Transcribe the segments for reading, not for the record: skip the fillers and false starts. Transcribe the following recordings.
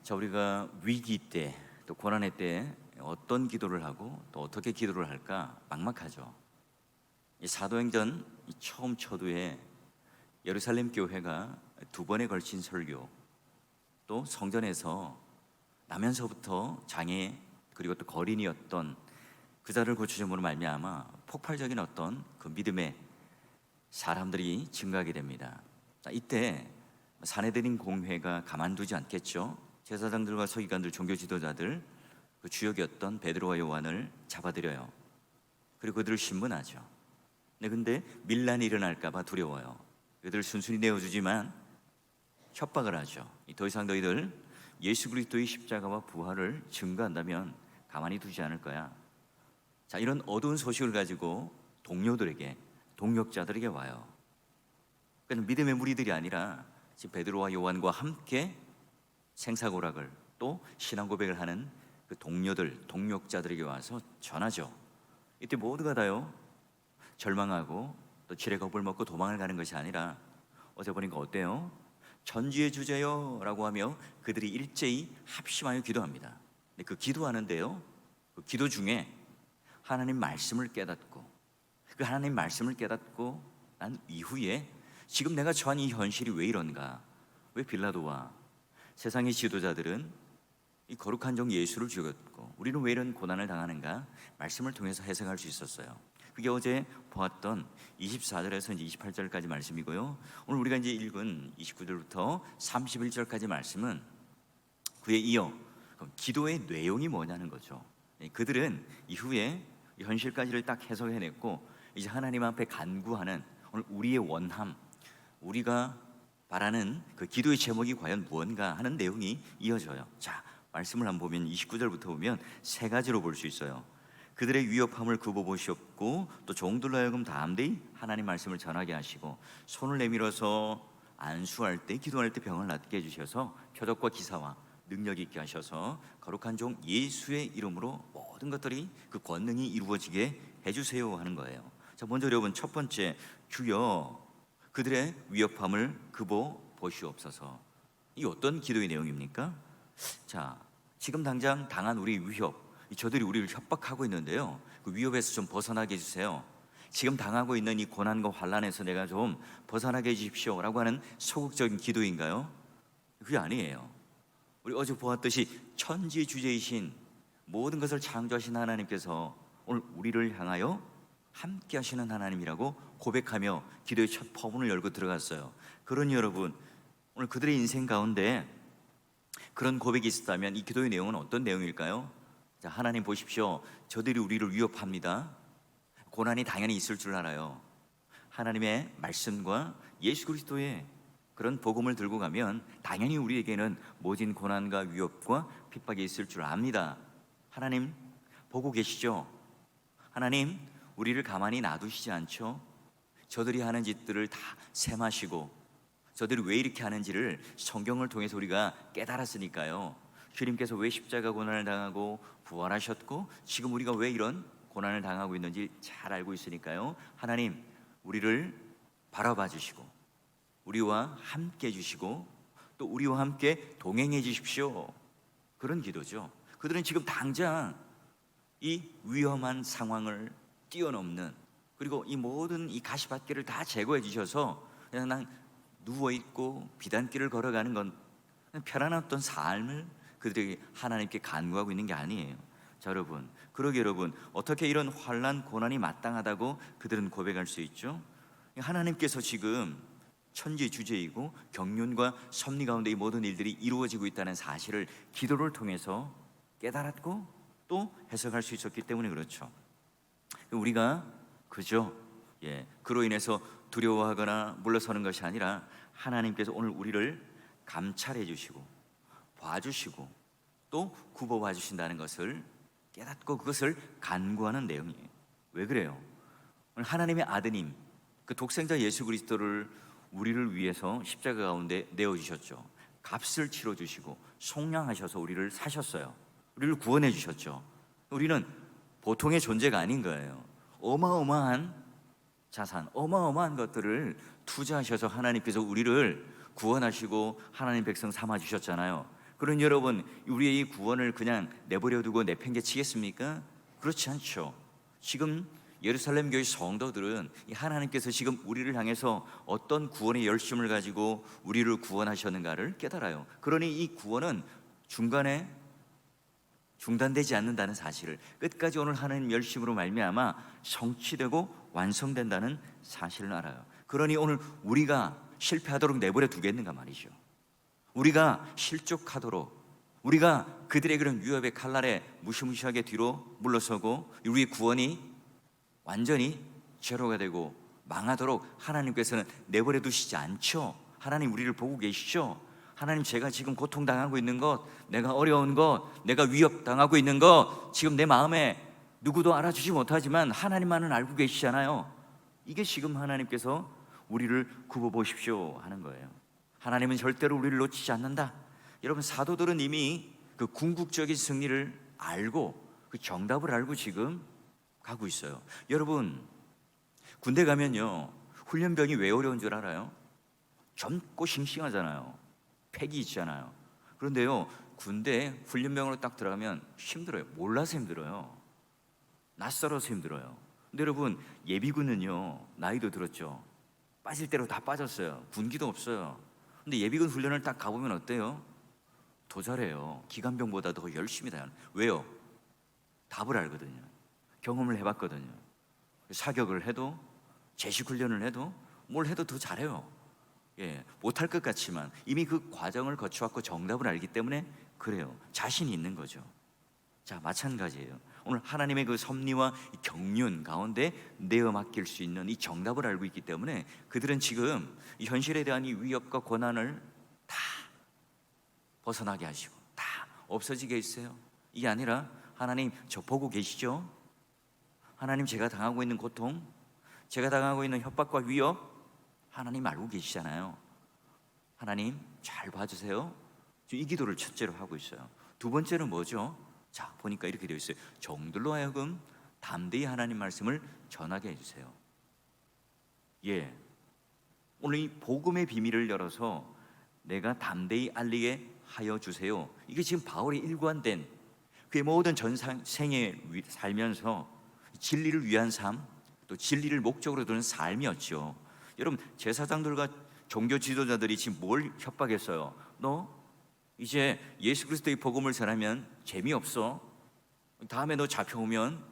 자, 우리가 위기 때, 또 고난의 때 어떤 기도를 하고 또 어떻게 기도를 할까 막막하죠. 이 사도행전 처음 초두에 예루살렘 교회가 두 번에 걸친 설교, 또 성전에서 나면서부터 장애 그리고 또 거린이었던 그 자를 고추점으로 말미암아 폭발적인 어떤 그 믿음의 사람들이 증가하게 됩니다. 자, 이때 사내들인 공회가 가만두지 않겠죠. 제사장들과 서기관들, 종교 지도자들, 그 주역이었던 베드로와 요한을 잡아들여요. 그리고 그들을 신문하죠. 근데 밀란이 일어날까 봐 두려워요. 그들을 순순히 내어주지만 협박을 하죠. 더 이상 너희들 예수 그리스도의 십자가와 부활을 증거한다면 가만히 두지 않을 거야. 자, 이런 어두운 소식을 가지고 동료들에게, 동역자들에게 와요. 그는 믿음의 무리들이 아니라 지금 베드로와 요한과 함께 생사고락을 또 신앙 고백을 하는 그 동료들, 동역자들에게 와서 전하죠. 이때 모두가 다요 절망하고 또 지레 겁을 먹고 도망을 가는 것이 아니라 어제 보니까 어때요? 전지의 주제요 라고 하며 그들이 일제히 합심하여 기도합니다. 근데 그 기도하는데요, 그 기도 중에 하나님 말씀을 깨닫고, 그 하나님 말씀을 깨닫고 난 이후에 지금 내가 처한 이 현실이 왜 이런가? 왜 빌라도와 세상의 지도자들은 이 거룩한 종 예수를 죽였고 우리는 왜 이런 고난을 당하는가? 말씀을 통해서 해석할 수 있었어요. 그게 어제 보았던 24절에서 이제 28절까지 말씀이고요. 오늘 우리가 이제 읽은 29절부터 31절까지 말씀은 그에 이어 기도의 내용이 뭐냐는 거죠. 그들은 이후에 현실까지를 딱 해석해냈고 이제 하나님 앞에 간구하는 오늘 우리의 원함, 우리가 바라는 그 기도의 제목이 과연 무언가 하는 내용이 이어져요. 자, 말씀을 한번 보면 29절부터 보면 세 가지로 볼 수 있어요. 그들의 위협함을 굽어보셨고 또 종들로 하여금 담대히 하나님 말씀을 전하게 하시고 손을 내밀어서 안수할 때, 기도할 때 병을 낫게 해주셔서 표적과 기사와 능력 있게 하셔서 거룩한 종 예수의 이름으로 모든 것들이 그 권능이 이루어지게 해주세요 하는 거예요. 자, 먼저 여러분 첫 번째, 주여 그들의 위협함을 굽어 보시옵소서. 이 어떤 기도의 내용입니까? 자, 지금 당장 당한 우리 위협, 저들이 우리를 협박하고 있는데요, 그 위협에서 좀 벗어나게 해주세요. 지금 당하고 있는 이 고난과 환난에서 내가 좀 벗어나게 해주십시오 라고 하는 소극적인 기도인가요? 그게 아니에요. 우리 어제 보았듯이 천지주제이신 모든 것을 창조하신 하나님께서 오늘 우리를 향하여 함께 하시는 하나님이라고 고백하며 기도의 첫 포문을 열고 들어갔어요. 그러니 여러분, 오늘 그들의 인생 가운데 그런 고백이 있었다면 이 기도의 내용은 어떤 내용일까요? 자, 하나님 보십시오. 저들이 우리를 위협합니다. 고난이 당연히 있을 줄 알아요. 하나님의 말씀과 예수 그리스도의 그런 복음을 들고 가면 당연히 우리에게는 모진 고난과 위협과 핍박이 있을 줄 압니다. 하나님 보고 계시죠? 하나님 우리를 가만히 놔두시지 않죠? 저들이 하는 짓들을 다 셈하시고 저들이 왜 이렇게 하는지를 성경을 통해서 우리가 깨달았으니까요. 주님께서 왜 십자가 고난을 당하고 부활하셨고 지금 우리가 왜 이런 고난을 당하고 있는지 잘 알고 있으니까요. 하나님 우리를 바라봐 주시고 우리와 함께 해주시고 또 우리와 함께 동행해 주십시오. 그런 기도죠. 그들은 지금 당장 이 위험한 상황을 뛰어넘는, 그리고 이 모든 이 가시밭길을 다 제거해 주셔서 그냥 누워있고 비단길을 걸어가는 건 편안한 어떤 삶을 그들에게 하나님께 간구하고 있는 게 아니에요. 자, 여러분, 그러게 여러분, 어떻게 이런 환난 고난이 마땅하다고 그들은 고백할 수 있죠? 하나님께서 지금 천지주제이고 경륜과 섭리 가운데 이 모든 일들이 이루어지고 있다는 사실을 기도를 통해서 깨달았고 또 해석할 수 있었기 때문에 그렇죠. 우리가 그죠? 그로 인해서 두려워하거나 물러서는 것이 아니라 하나님께서 오늘 우리를 감찰해 주시고 봐주시고 또 굽어봐 주신다는 것을 깨닫고 그것을 간구하는 내용이에요. 왜 그래요? 오늘 하나님의 아드님, 그 독생자 예수 그리스도를 우리를 위해서 십자가 가운데 내어주셨죠. 값을 치러주시고 속량하셔서 우리를 사셨어요. 우리를 구원해 주셨죠. 우리는 보통의 존재가 아닌 거예요. 어마어마한 자산, 어마어마한 것들을 투자하셔서 하나님께서 우리를 구원하시고 하나님 백성 삼아 주셨잖아요. 그런 여러분, 우리의 이 구원을 그냥 내버려 두고 내팽개치겠습니까? 그렇지 않죠. 지금 예루살렘 교회 성도들은 하나님께서 지금 우리를 향해서 어떤 구원의 열심을 가지고 우리를 구원하셨는가를 깨달아요. 그러니 이 구원은 중간에 중단되지 않는다는 사실을, 끝까지 오늘 하나님 열심으로 말미암아 성취되고 완성된다는 사실을 알아요. 그러니 오늘 우리가 실패하도록 내버려 두겠는가 말이죠. 우리가 실족하도록, 우리가 그들의 그런 위협의 칼날에 무시무시하게 뒤로 물러서고 우리의 구원이 완전히 제로가 되고 망하도록 하나님께서는 내버려 두시지 않죠. 하나님 우리를 보고 계시죠. 하나님, 제가 지금 고통당하고 있는 것, 내가 어려운 것, 내가 위협당하고 있는 것, 지금 내 마음에 누구도 알아주지 못하지만 하나님만은 알고 계시잖아요. 이게 지금 하나님께서 우리를 굽어보십시오 하는 거예요. 하나님은 절대로 우리를 놓치지 않는다. 여러분, 사도들은 이미 그 궁극적인 승리를 알고 그 정답을 알고 지금 가고 있어요. 여러분, 군대 가면요, 훈련병이 왜 어려운 줄 알아요? 젊고 싱싱하잖아요. 패기 있잖아요. 그런데요, 군대 훈련병으로 딱 들어가면 힘들어요. 몰라서 힘들어요. 낯설어서 힘들어요. 근데 여러분, 예비군은요, 나이도 들었죠. 빠질 대로 다 빠졌어요. 군기도 없어요. 근데 예비군 훈련을 딱 가보면 어때요? 더 잘해요. 기관병보다 더 열심히 다요. 왜요? 답을 알거든요. 경험을 해봤거든요. 사격을 해도, 제식 훈련을 해도, 뭘 해도 더 잘해요. 못할 것 같지만 이미 그 과정을 거쳐왔고 정답을 알기 때문에 그래요. 자신이 있는 거죠. 자, 마찬가지예요. 오늘 하나님의 그 섭리와 경륜 가운데 내어 맡길 수 있는 이 정답을 알고 있기 때문에 그들은 지금 이 현실에 대한 이 위협과 고난을 다 벗어나게 하시고 다 없어지게 했어요. 이게 아니라, 하나님 저 보고 계시죠? 하나님, 제가 당하고 있는 고통, 제가 당하고 있는 협박과 위협, 하나님 알고 계시잖아요. 하나님 잘 봐주세요. 이 기도를 첫째로 하고 있어요. 두 번째는 뭐죠? 자, 보니까 이렇게 되어 있어요. 종들로 하여금 담대히 하나님 말씀을 전하게 해주세요. 오늘 이 복음의 비밀을 열어서 내가 담대히 알리게 하여 주세요. 이게 지금 바울이 일관된 그의 모든 전생에 살면서 진리를 위한 삶, 또 진리를 목적으로 두는 삶이었죠. 여러분, 제사장들과 종교 지도자들이 지금 뭘 협박했어요? 너 이제 예수 그리스도의 복음을 전하면 재미없어. 다음에 너 잡혀오면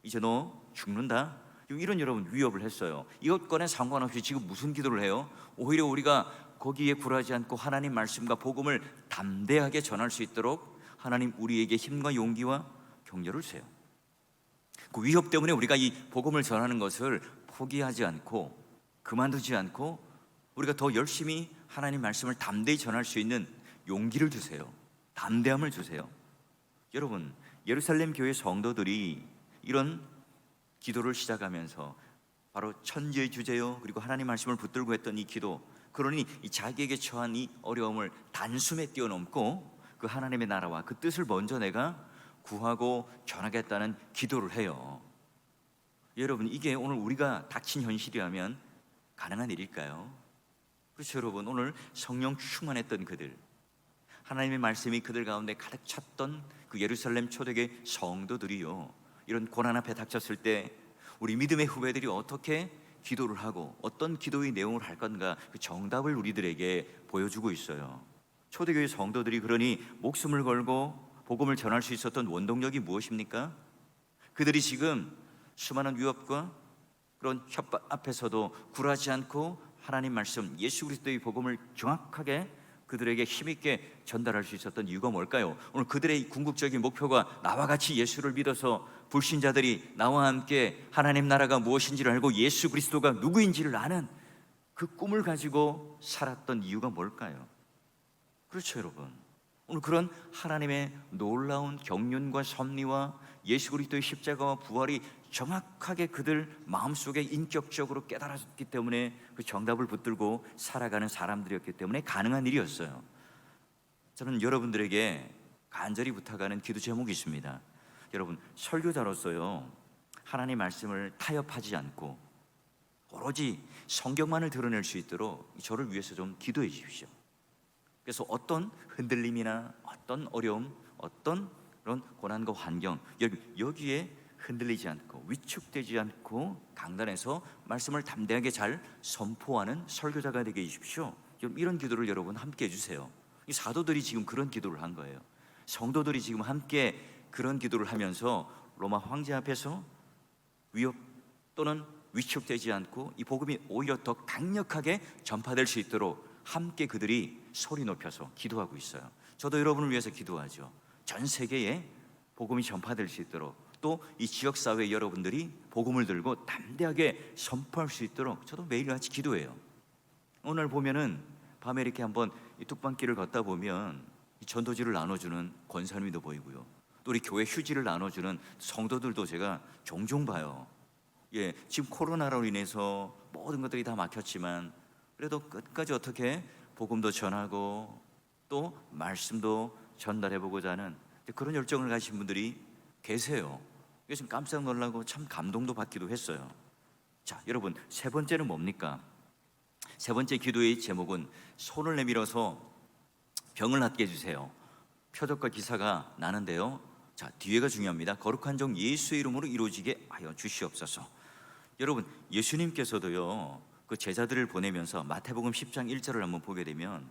이제 너 죽는다. 이런 여러분 위협을 했어요. 이것과는 상관없이 지금 무슨 기도를 해요? 오히려 우리가 거기에 굴하지 않고 하나님 말씀과 복음을 담대하게 전할 수 있도록 하나님 우리에게 힘과 용기와 격려를 주세요. 그 위협 때문에 우리가 이 복음을 전하는 것을 포기하지 않고 그만두지 않고 우리가 더 열심히 하나님 말씀을 담대히 전할 수 있는 용기를 주세요. 담대함을 주세요. 여러분, 예루살렘 교회 성도들이 이런 기도를 시작하면서 바로 천지의 주제요, 그리고 하나님 말씀을 붙들고 했던 이 기도, 그러니 이 자기에게 처한 이 어려움을 단숨에 뛰어넘고 그 하나님의 나라와 그 뜻을 먼저 내가 구하고 전하겠다는 기도를 해요. 여러분, 이게 오늘 우리가 닥친 현실이라면 가능한 일일까요? 그렇죠. 여러분, 오늘 성령 충만했던 그들, 하나님의 말씀이 그들 가운데 가득 찼던 그 예루살렘 초대교회 성도들이요, 이런 고난 앞에 닥쳤을 때 우리 믿음의 후배들이 어떻게 기도를 하고 어떤 기도의 내용을 할 건가, 그 정답을 우리들에게 보여주고 있어요. 초대교회 성도들이 그러니 목숨을 걸고 복음을 전할 수 있었던 원동력이 무엇입니까? 그들이 지금 수많은 위협과 그런 협박 앞에서도 굴하지 않고 하나님 말씀, 예수 그리스도의 복음을 정확하게 그들에게 힘있게 전달할 수 있었던 이유가 뭘까요? 오늘 그들의 궁극적인 목표가 나와 같이 예수를 믿어서 불신자들이 나와 함께 하나님 나라가 무엇인지를 알고 예수 그리스도가 누구인지를 아는 그 꿈을 가지고 살았던 이유가 뭘까요? 그렇죠, 여러분. 오늘 그런 하나님의 놀라운 경륜과 섭리와 예수 그리스도의 십자가와 부활이 정확하게 그들 마음속에 인격적으로 깨달았기 때문에 그 정답을 붙들고 살아가는 사람들이었기 때문에 가능한 일이었어요. 저는 여러분들에게 간절히 부탁하는 기도 제목이 있습니다. 여러분, 설교자로서요, 하나님 말씀을 타협하지 않고 오로지 성경만을 드러낼 수 있도록 저를 위해서 좀 기도해 주십시오. 그래서 어떤 흔들림이나 어떤 어려움, 어떤 그런 고난과 환경, 여기에 흔들리지 않고 위축되지 않고 강단에서 말씀을 담대하게 잘 선포하는 설교자가 되게 해주십시오. 이런 기도를 여러분 함께 해주세요. 이 사도들이 지금 그런 기도를 한 거예요. 성도들이 지금 함께 그런 기도를 하면서 로마 황제 앞에서 위협 또는 위축되지 않고 이 복음이 오히려 더 강력하게 전파될 수 있도록 함께 그들이 소리 높여서 기도하고 있어요. 저도 여러분을 위해서 기도하죠. 전 세계에 복음이 전파될 수 있도록, 또 이 지역사회 여러분들이 복음을 들고 담대하게 선포할 수 있도록 저도 매일같이 기도해요. 오늘 보면은 밤에 이렇게 한번 이 뚝방길을 걷다 보면 이 전도지를 나눠주는 권사님도 보이고요, 또 우리 교회 휴지를 나눠주는 성도들도 제가 종종 봐요. 지금 코로나로 인해서 모든 것들이 다 막혔지만 그래도 끝까지 어떻게 복음도 전하고 또 말씀도 전달해보고자 하는 그런 열정을 가진 분들이 계세요. 그래서 좀 깜짝 놀라고 참 감동도 받기도 했어요. 자, 여러분, 세 번째는 뭡니까? 세 번째 기도의 제목은 손을 내밀어서 병을 낫게 해주세요. 표적과 기사가 나는데요, 자, 뒤에가 중요합니다. 거룩한 종 예수의 이름으로 이루어지게 하여 주시옵소서. 여러분, 예수님께서도요 그 제자들을 보내면서 마태복음 10장 1절을 한번 보게 되면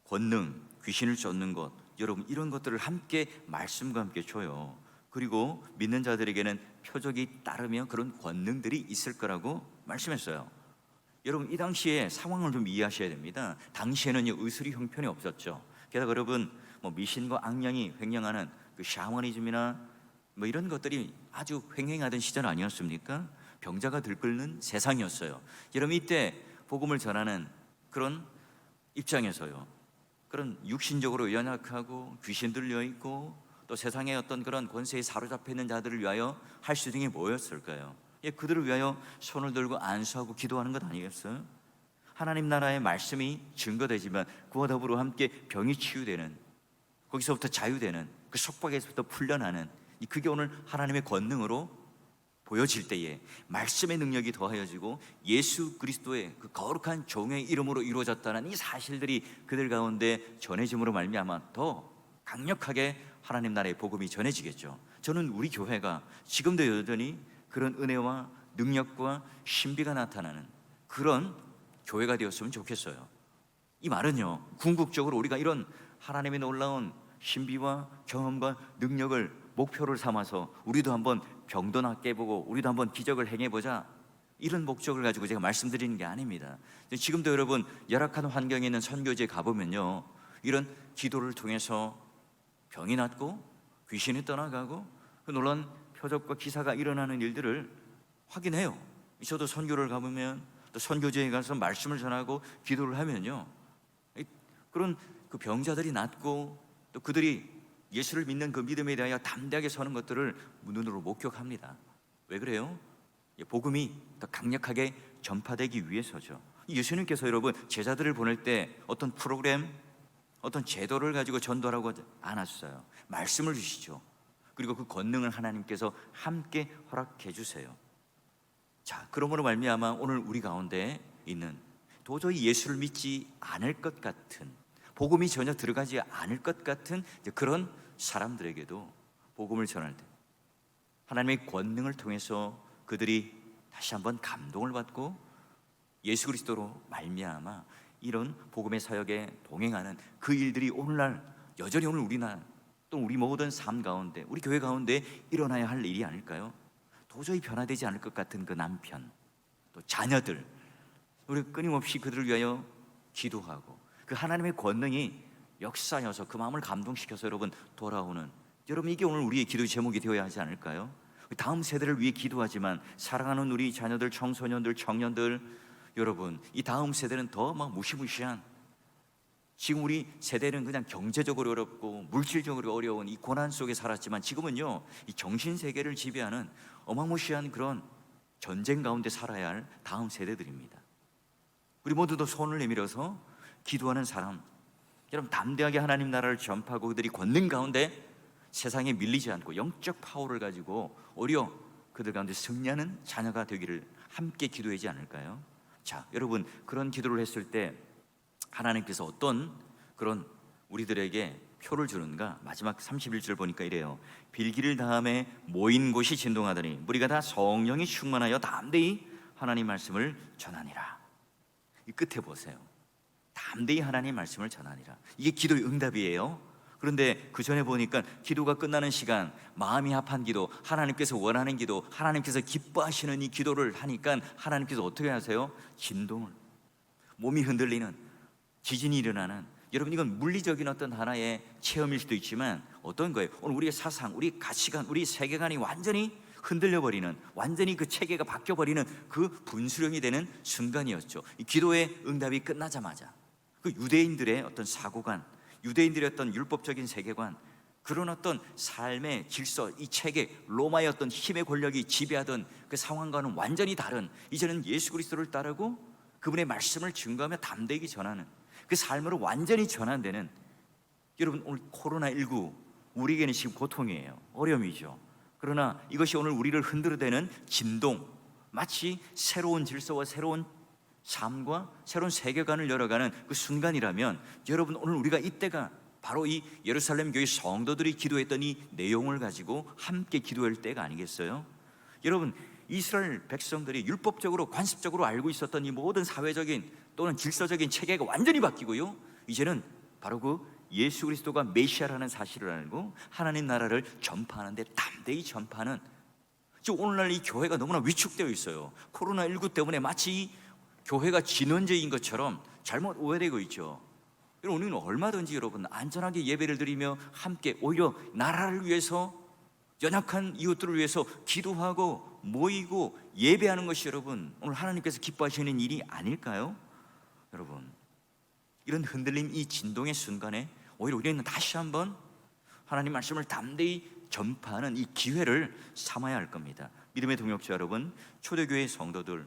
권능, 귀신을 쫓는 것, 여러분 이런 것들을 함께 말씀과 함께 줘요. 그리고 믿는 자들에게는 표적이 따르며 그런 권능들이 있을 거라고 말씀했어요. 여러분, 이 당시에 상황을 좀 이해하셔야 됩니다. 당시에는요 의술이 형편이 없었죠. 게다가 여러분 미신과 악령이 횡령하는 그 샤머니즘이나 이런 것들이 아주 횡행하던 시절 아니었습니까? 병자가 들끓는 세상이었어요. 여러분, 이때 복음을 전하는 그런 입장에서요, 그런 육신적으로 연약하고 귀신 들려 있고 또 세상의 어떤 그런 권세에 사로잡혀 있는 자들을 위하여 할 수 있는 게 뭐였을까요? 그들을 위하여 손을 들고 안수하고 기도하는 것 아니겠어요? 하나님 나라의 말씀이 증거되지만 그와 더불어 함께 병이 치유되는, 거기서부터 자유되는, 그 속박에서부터 풀려나는, 그게 오늘 하나님의 권능으로 보여질 때에 말씀의 능력이 더하여지고 예수 그리스도의 그 거룩한 종의 이름으로 이루어졌다는 이 사실들이 그들 가운데 전해짐으로 말미암아 더 강력하게 하나님 나라의 복음이 전해지겠죠. 저는 우리 교회가 지금도 여전히 그런 은혜와 능력과 신비가 나타나는 그런 교회가 되었으면 좋겠어요. 이 말은요, 궁극적으로 우리가 이런 하나님의 놀라운 신비와 경험과 능력을 목표를 삼아서 우리도 한번 병도 낫게 해보고 우리도 한번 기적을 행해보자, 이런 목적을 가지고 제가 말씀드리는 게 아닙니다. 지금도 여러분 열악한 환경에 있는 선교지에 가보면요, 이런 기도를 통해서 병이 낫고 귀신이 떠나가고 그 놀라운 표적과 기사가 일어나는 일들을 확인해요. 저도 선교를 가보면 또 선교지에 가서 말씀을 전하고 기도를 하면요, 그런 그 병자들이 낫고 또 그들이 예수를 믿는 그 믿음에 대하여 담대하게 서는 것들을 눈으로 목격합니다. 왜 그래요? 복음이 더 강력하게 전파되기 위해서죠. 예수님께서 여러분 제자들을 보낼 때 어떤 프로그램, 어떤 제도를 가지고 전도하라고 않았어요. 말씀을 주시죠. 그리고 그 권능을 하나님께서 함께 허락해 주세요. 자, 그러므로 말미암아 오늘 우리 가운데 있는 도저히 예수를 믿지 않을 것 같은, 복음이 전혀 들어가지 않을 것 같은 그런 사람들에게도 복음을 전할 때 하나님의 권능을 통해서 그들이 다시 한번 감동을 받고 예수 그리스도로 말미암아 이런 복음의 사역에 동행하는 그 일들이 오늘날 여전히 오늘 우리나라 또 우리 모든 삶 가운데 우리 교회 가운데 일어나야 할 일이 아닐까요? 도저히 변화되지 않을 것 같은 그 남편, 또 자녀들, 우리 끊임없이 그들을 위하여 기도하고 그 하나님의 권능이 역사여서 그 마음을 감동시켜서 여러분 돌아오는, 여러분 이게 오늘 우리의 기도의 제목이 되어야 하지 않을까요? 다음 세대를 위해 기도하지만 사랑하는 우리 자녀들, 청소년들, 청년들, 여러분 이 다음 세대는 더 막 무시무시한, 지금 우리 세대는 그냥 경제적으로 어렵고 물질적으로 어려운 이 고난 속에 살았지만 지금은요 이 정신세계를 지배하는 어마무시한 그런 전쟁 가운데 살아야 할 다음 세대들입니다. 우리 모두도 손을 내밀어서 기도하는 사람, 여러분 담대하게 하나님 나라를 전파하고 그들이 권능 가운데 세상에 밀리지 않고 영적 파워를 가지고 오히려 그들 가운데 승리하는 자녀가 되기를 함께 기도하지 않을까요? 자, 여러분 그런 기도를 했을 때 하나님께서 어떤 그런 우리들에게 표를 주는가? 마지막 31절 보니까 이래요. 빌기를 다음에 모인 곳이 진동하더니 무리가 다 성령이 충만하여 담대히 하나님 말씀을 전하니라. 이 끝에 보세요. 담대히 하나님 말씀을 전하니라. 이게 기도의 응답이에요. 그런데 그 전에 보니까 기도가 끝나는 시간, 마음이 합한 기도, 하나님께서 원하는 기도, 하나님께서 기뻐하시는 이 기도를 하니까 하나님께서 어떻게 하세요? 진동을, 몸이 흔들리는, 지진이 일어나는, 여러분 이건 물리적인 어떤 하나의 체험일 수도 있지만 어떤 거예요? 오늘 우리의 사상, 우리 가치관, 우리 세계관이 완전히 흔들려버리는, 완전히 그 체계가 바뀌어버리는 그 분수령이 되는 순간이었죠. 이 기도의 응답이 끝나자마자 그 유대인들의 어떤 사고관, 유대인들의 어떤 율법적인 세계관, 그런 어떤 삶의 질서, 이 체계, 로마의 어떤 힘의 권력이 지배하던 그 상황과는 완전히 다른, 이제는 예수 그리스도를 따르고 그분의 말씀을 증거하며 담대히 전하는 그 삶으로 완전히 전환되는, 여러분 오늘 코로나19 우리에게는 지금 고통이에요. 어려움이죠. 그러나 이것이 오늘 우리를 흔들어대는 진동, 마치 새로운 질서와 새로운 삶과 새로운 세계관을 열어가는 그 순간이라면, 여러분 오늘 우리가 이때가 바로 이 예루살렘 교회 성도들이 기도했던 이 내용을 가지고 함께 기도할 때가 아니겠어요? 여러분 이스라엘 백성들이 율법적으로 관습적으로 알고 있었던 이 모든 사회적인 또는 질서적인 체계가 완전히 바뀌고요, 이제는 바로 그 예수 그리스도가 메시아라는 사실을 알고 하나님 나라를 전파하는데 담대히 전파하는, 지금 오늘날 이 교회가 너무나 위축되어 있어요. 코로나19 때문에 마치 이 교회가 진원제인 것처럼 잘못 오해되고 있죠. 여러분 우리는 얼마든지 여러분 안전하게 예배를 드리며 함께 오히려 나라를 위해서, 연약한 이웃들을 위해서 기도하고 모이고 예배하는 것이 여러분 오늘 하나님께서 기뻐하시는 일이 아닐까요? 여러분 이런 흔들림, 이 진동의 순간에 오히려 우리는 다시 한번 하나님 말씀을 담대히 전파하는 이 기회를 삼아야 할 겁니다. 믿음의 동역자 여러분, 초대교회 성도들,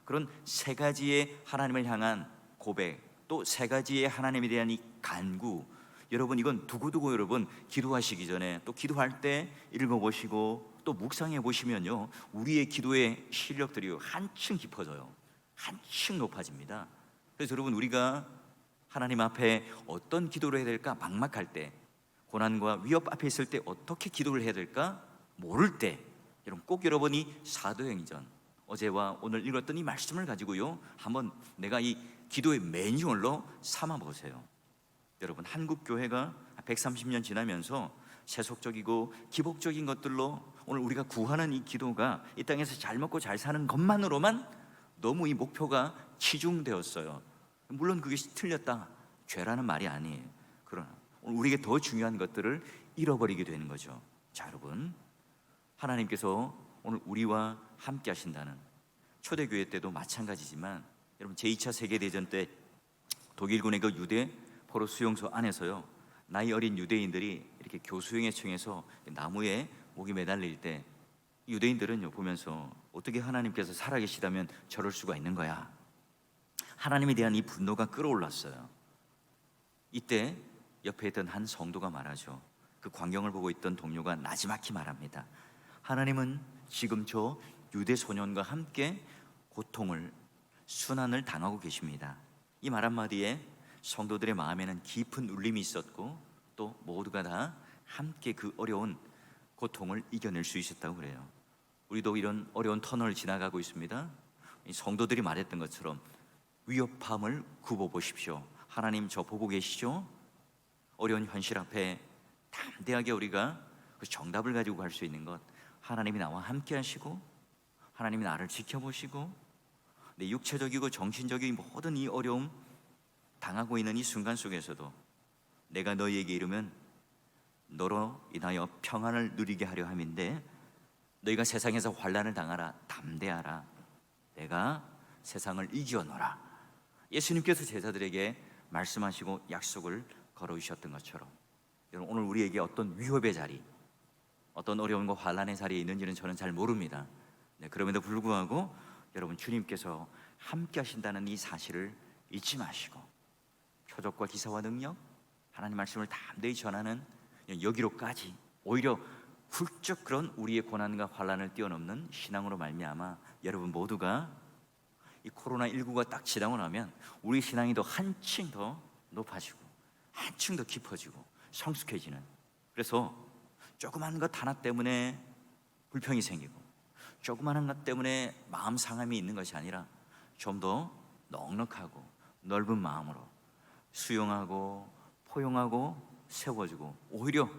그런 세 가지의 하나님을 향한 고백, 또 세 가지의 하나님에 대한 이 간구, 여러분 이건 두고두고 여러분 기도하시기 전에 또 기도할 때 읽어보시고 또 묵상해 보시면요, 우리의 기도의 실력들이 한층 깊어져요. 한층 높아집니다. 그래서 여러분 우리가 하나님 앞에 어떤 기도를 해야 될까 막막할 때, 고난과 위협 앞에 있을 때 어떻게 기도를 해야 될까 모를 때, 여러분 꼭 여러분이 사도행전 어제와 오늘 읽었던 이 말씀을 가지고요 한번 내가 이 기도의 매뉴얼로 삼아 보세요. 여러분 한국 교회가 130년 지나면서 세속적이고 기복적인 것들로 오늘 우리가 구하는 이 기도가 이 땅에서 잘 먹고 잘 사는 것만으로만 너무 이 목표가 치중되었어요. 물론 그게 틀렸다, 죄라는 말이 아니에요. 그러나 오늘 우리에게 더 중요한 것들을 잃어버리게 되는 거죠. 자 여러분, 하나님께서 오늘 우리와 함께 하신다는, 초대교회 때도 마찬가지지만 여러분 제2차 세계대전 때 독일군의 그 유대 포로 수용소 안에서요, 나이 어린 유대인들이 이렇게 교수형에 청해서 나무에 목이 매달릴 때 유대인들은요 보면서 어떻게 하나님께서 살아계시다면 저럴 수가 있는 거야, 하나님에 대한 이 분노가 끌어올랐어요. 이때 옆에 있던 한 성도가 말하죠. 그 광경을 보고 있던 동료가 나지막히 말합니다. 하나님은 지금 저 유대 소년과 함께 고통을, 순환을 당하고 계십니다. 이 말 한마디에 성도들의 마음에는 깊은 울림이 있었고 또 모두가 다 함께 그 어려운 고통을 이겨낼 수 있었다고 그래요. 우리도 이런 어려운 터널을 지나가고 있습니다. 이 성도들이 말했던 것처럼 위협함을 굽어보십시오. 하나님 저 보고 계시죠? 어려운 현실 앞에 담대하게 우리가 그 정답을 가지고 갈 수 있는 것, 하나님이 나와 함께 하시고 하나님이 나를 지켜보시고 내 육체적이고 정신적인 모든 이 어려움 당하고 있는 이 순간 속에서도 내가 너희에게 이르면 너로 인하여 평안을 누리게 하려 함인데 너희가 세상에서 환난을 당하라, 담대하라, 내가 세상을 이겨노라. 예수님께서 제자들에게 말씀하시고 약속을 걸어주셨던 것처럼 여러분 오늘 우리에게 어떤 위협의 자리, 어떤 어려움과 환난의 자리에 있는지는 저는 잘 모릅니다. 그럼에도 불구하고 여러분 주님께서 함께 하신다는 이 사실을 잊지 마시고 표적과 기사와 능력, 하나님 말씀을 담대히 전하는 여기로까지 오히려 훌쩍 그런 우리의 고난과 환난을 뛰어넘는 신앙으로 말미암아 여러분 모두가 이 코로나19가 딱 지나고 나면 우리 신앙이 더 한층 더 높아지고 한층 더 깊어지고 성숙해지는, 그래서 조그만 것 하나 때문에 불평이 생기고 조그마한 것 때문에 마음 상함이 있는 것이 아니라 좀 더 넉넉하고 넓은 마음으로 수용하고 포용하고 세워주고, 오히려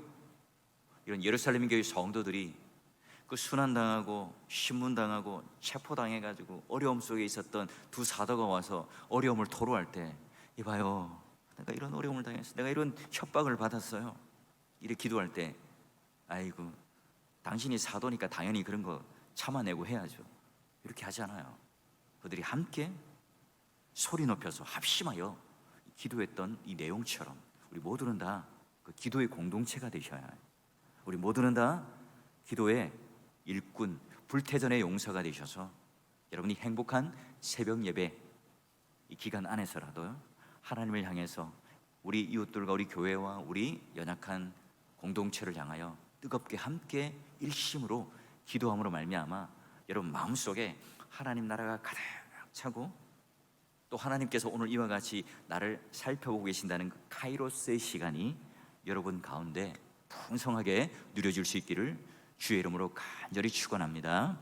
이런 예루살렘 교회 성도들이 그 순환당하고 신문당하고 체포당해가지고 어려움 속에 있었던 두 사도가 와서 어려움을 토로할 때, 이봐요, 내가 이런 어려움을 당했어, 내가 이런 협박을 받았어요, 이렇게 기도할 때, 아이고 당신이 사도니까 당연히 그런 거 참아내고 해야죠, 이렇게 하지 않아요. 그들이 함께 소리 높여서 합심하여 기도했던 이 내용처럼 우리 모두는 다 그 기도의 공동체가 되셔야 해요. 우리 모두는 다 기도의 일꾼, 불태전의 용사가 되셔서 여러분이 행복한 새벽 예배 이 기간 안에서라도 하나님을 향해서 우리 이웃들과 우리 교회와 우리 연약한 공동체를 향하여 뜨겁게 함께 일심으로 기도함으로 말미암아 여러분 마음속에 하나님 나라가 가득 차고, 또 하나님께서 오늘 이와 같이 나를 살펴보고 계신다는 그 카이로스의 시간이 여러분 가운데 풍성하게 누려질 수 있기를 주의 이름으로 간절히 축원합니다.